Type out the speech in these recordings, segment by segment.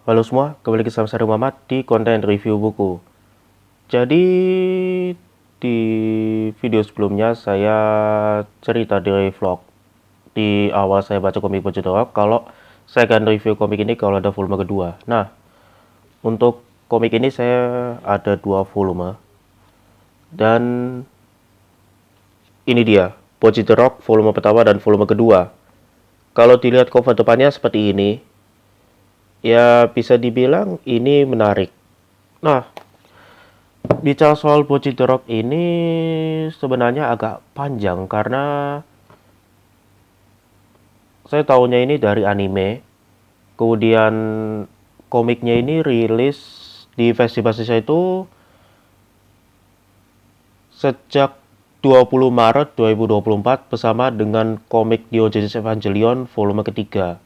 Halo semua, kembali lagi sama saya Muhammad di konten review buku. Jadi di video sebelumnya saya cerita di vlog di awal saya baca komik Pocong kalau saya akan review komik ini kalau ada volume kedua. Nah, untuk komik ini saya ada 2 volume dan ini dia Pocong The Rock volume pertama dan volume kedua. Kalau dilihat cover depannya seperti ini, ya bisa dibilang ini menarik. Nah, bicara soal Bocil The Rock ini sebenarnya agak panjang karena saya tahunya ini dari anime. Kemudian komiknya ini rilis di versi bahasa Indonesia itu sejak 20 Maret 2024 bersama dengan komik Neo Genesis Evangelion volume ketiga.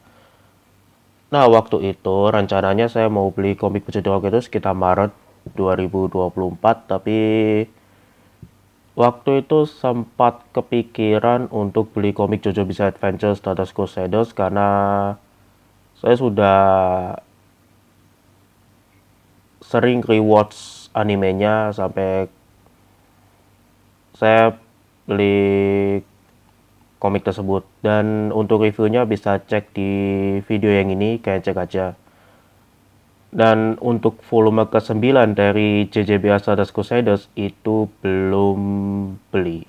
Nah, waktu itu rencananya saya mau beli komik Bocil The Rock itu sekitar Maret 2024, tapi waktu itu sempat kepikiran untuk beli komik JoJo Bizarre Adventure Stardust Crusaders karena saya sudah sering rewatch animenya sampai saya beli komik tersebut. Dan untuk reviewnya bisa cek di video yang ini, kayak cek aja. Dan untuk volume ke-9 dari JJBA Stardust Crusaders itu belum beli.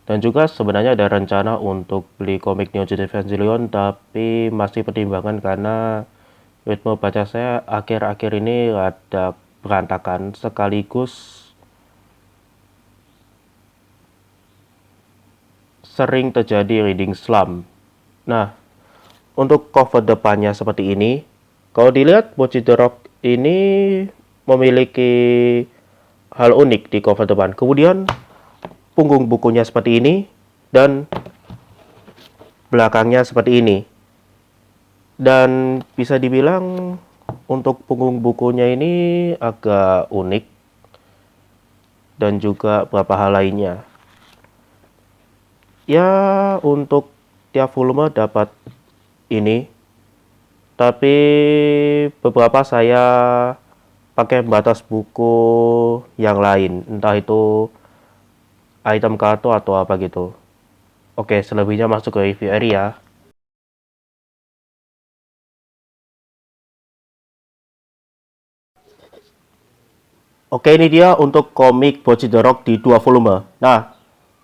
Dan juga sebenarnya ada rencana untuk beli komik Neo Genesis Evangelion, tapi masih pertimbangan karena ritme baca saya akhir-akhir ini rada berantakan, sekaligus sering terjadi reading slump. Nah, untuk cover depannya seperti ini. Kalau dilihat, Bocil The Rock ini memiliki hal unik di cover depan. Kemudian punggung bukunya seperti ini dan belakangnya seperti ini. Dan bisa dibilang untuk punggung bukunya ini agak unik dan juga beberapa hal lainnya. Ya, untuk tiap volume dapat ini, tapi beberapa saya pakai batas buku yang lain, entah itu item kartu atau apa gitu. Oke, selebihnya masuk ke review area. Oke, ini dia untuk komik Bocil The Rock di 2 volume. Nah,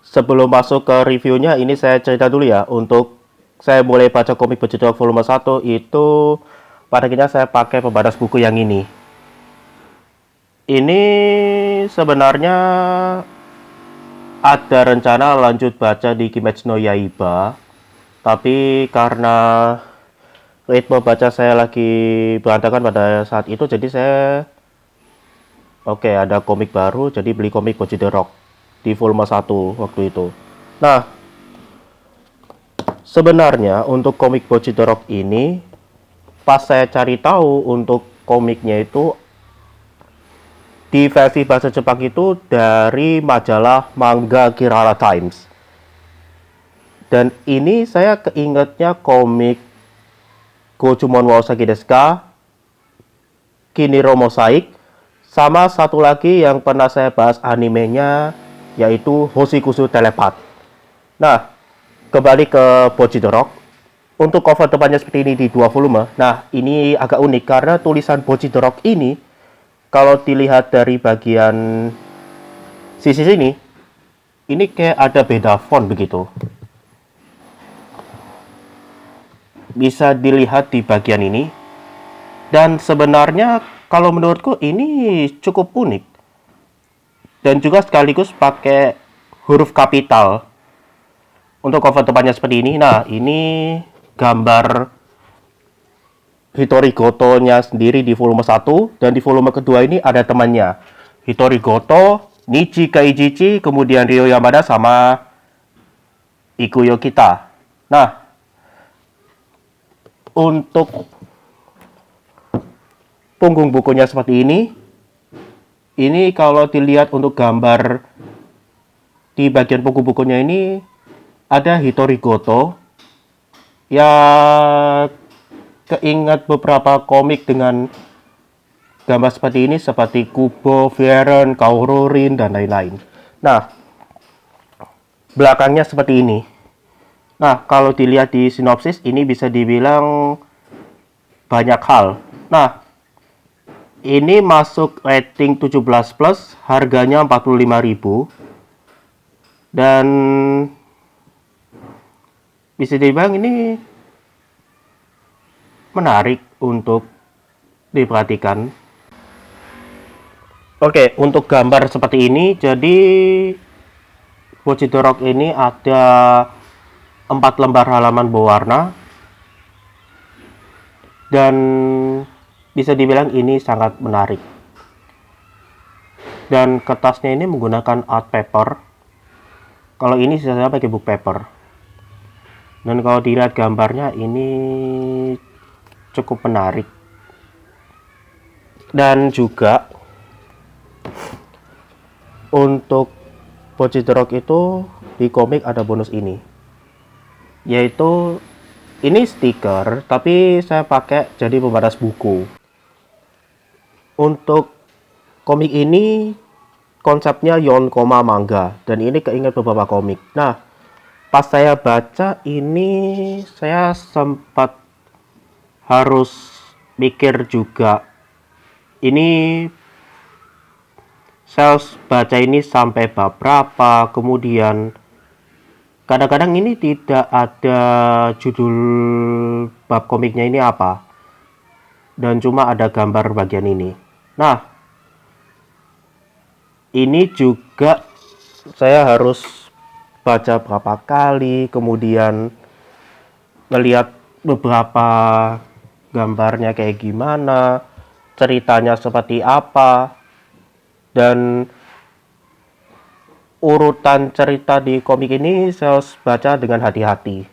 sebelum masuk ke reviewnya, ini saya cerita dulu ya. Untuk saya mulai baca komik Bocil The Rock volume 1 itu pada akhirnya saya pakai pembatas buku yang ini. Ini sebenarnya ada rencana lanjut baca di Kimetsu no Yaiba, tapi karena ritme baca saya lagi berantakan pada saat itu, jadi saya ada komik baru, jadi beli komik Bocil The Rock di volume 1 waktu itu. Nah, sebenarnya untuk komik Bocil The Rock ini, pas saya cari tahu untuk komiknya itu di versi bahasa Jepang itu dari majalah Manga Kirara Times. Dan ini saya keingetnya komik Gojumon wa Usagi desu ka, Kiniro Mosaic, sama satu lagi yang pernah saya bahas animenya, yaitu Hoshikusu Telepath. Nah, kembali ke Bocil The Rock. Untuk cover depannya seperti ini di 2 volume. Nah, ini agak unik karena tulisan Bocil The Rock ini, kalau dilihat dari bagian sisi sini, ini kayak ada beda font begitu. Bisa dilihat di bagian ini. Dan sebenarnya kalau menurutku ini cukup unik. Dan juga sekaligus pakai huruf kapital. Untuk cover depannya seperti ini. Nah, ini gambar Hitori Goto-nya sendiri di volume 1. Dan di volume kedua ini ada temannya. Hitori Goto, Nichi Kaijichi, kemudian Ryo Yamada sama Ikuyo Kita. Nah, untuk punggung bukunya seperti ini. Ini kalau dilihat untuk gambar di bagian punggung bukunya ini ada Hitori Goto. Ya, keinget beberapa komik dengan gambar seperti ini, seperti Kubo, Viren, Kaurorin, dan lain-lain. Nah, belakangnya seperti ini. Nah, kalau dilihat di sinopsis, ini bisa dibilang banyak hal. Nah, ini masuk rating 17+, harganya 45.000. Dan bisa dibilang ini menarik untuk diperhatikan. Oke, untuk gambar seperti ini, jadi Bocchi the Rock ini ada 4 lembar halaman berwarna, dan bisa dibilang ini sangat menarik. Dan kertasnya ini menggunakan art paper. Kalau ini saya pakai book paper. Dan kalau dilihat gambarnya ini cukup menarik. Dan juga untuk Bocchi the Rock itu di komik ada bonus ini, yaitu ini stiker tapi saya pakai jadi pembatas buku. Untuk komik ini konsepnya Yonkoma manga, dan ini keinget beberapa komik. Nah, pas saya baca ini saya sempat harus mikir juga, ini saya baca ini sampai bab berapa, kemudian kadang-kadang ini tidak ada judul bab komiknya ini apa, dan cuma ada gambar bagian ini. Nah, ini juga saya harus baca berapa kali, kemudian melihat beberapa gambarnya kayak gimana, ceritanya seperti apa, dan urutan cerita di komik ini saya harus baca dengan hati-hati.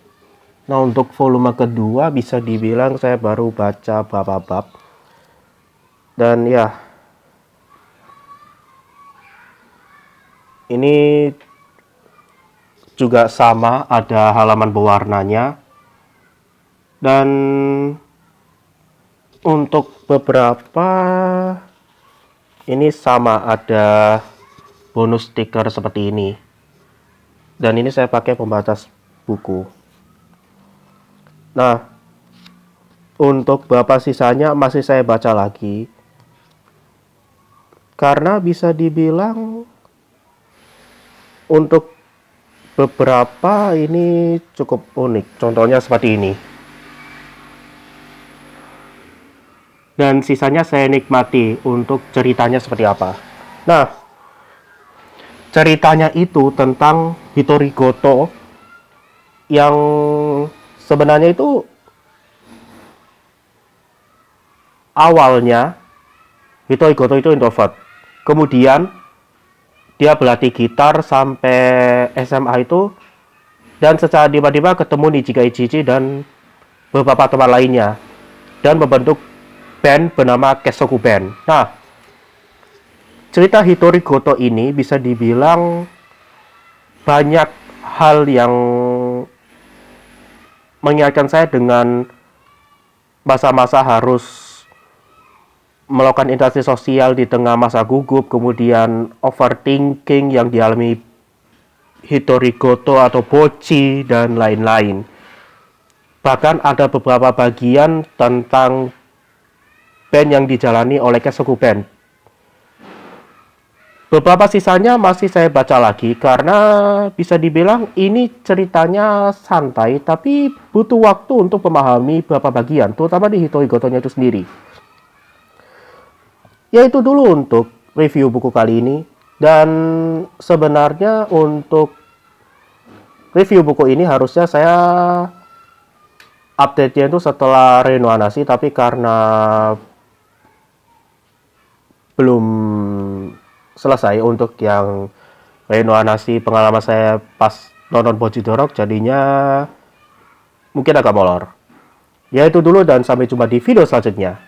Nah, untuk volume kedua bisa dibilang saya baru baca beberapa bab. Dan ya, ini juga sama, ada halaman berwarnanya. Dan untuk beberapa ini sama, ada bonus stiker seperti ini. Dan ini saya pakai pembatas buku. Nah, untuk beberapa sisanya masih saya baca lagi, karena bisa dibilang untuk beberapa ini cukup unik. Contohnya seperti ini. Dan sisanya saya nikmati untuk ceritanya seperti apa. Nah, ceritanya itu tentang Hitori Goto yang sebenarnya itu awalnya Hitori Goto itu introvert. Kemudian dia berlatih gitar sampai SMA itu, dan secara tiba-tiba ketemu Nijiga Ichiji dan beberapa teman lainnya, dan membentuk band bernama Kesoku Band. Nah, cerita Hitori Goto ini bisa dibilang banyak hal yang mengingatkan saya dengan masa-masa harus melakukan interaksi sosial di tengah masa gugup, kemudian overthinking yang dialami Hitori Goto atau Bocchi, dan lain-lain. Bahkan ada beberapa bagian tentang band yang dijalani oleh Kesoku Band. Beberapa sisanya masih saya baca lagi, karena bisa dibilang ini ceritanya santai, tapi butuh waktu untuk memahami beberapa bagian, terutama di Hitori Gotonya itu sendiri. Ya, itu dulu untuk review buku kali ini. Dan sebenarnya untuk review buku ini harusnya saya update-nya itu setelah Renoanasi, tapi karena belum selesai untuk yang Renoanasi pengalaman saya pas nonton Bocchi the Rock, jadinya mungkin agak molor. Ya, itu dulu, dan sampai jumpa di video selanjutnya.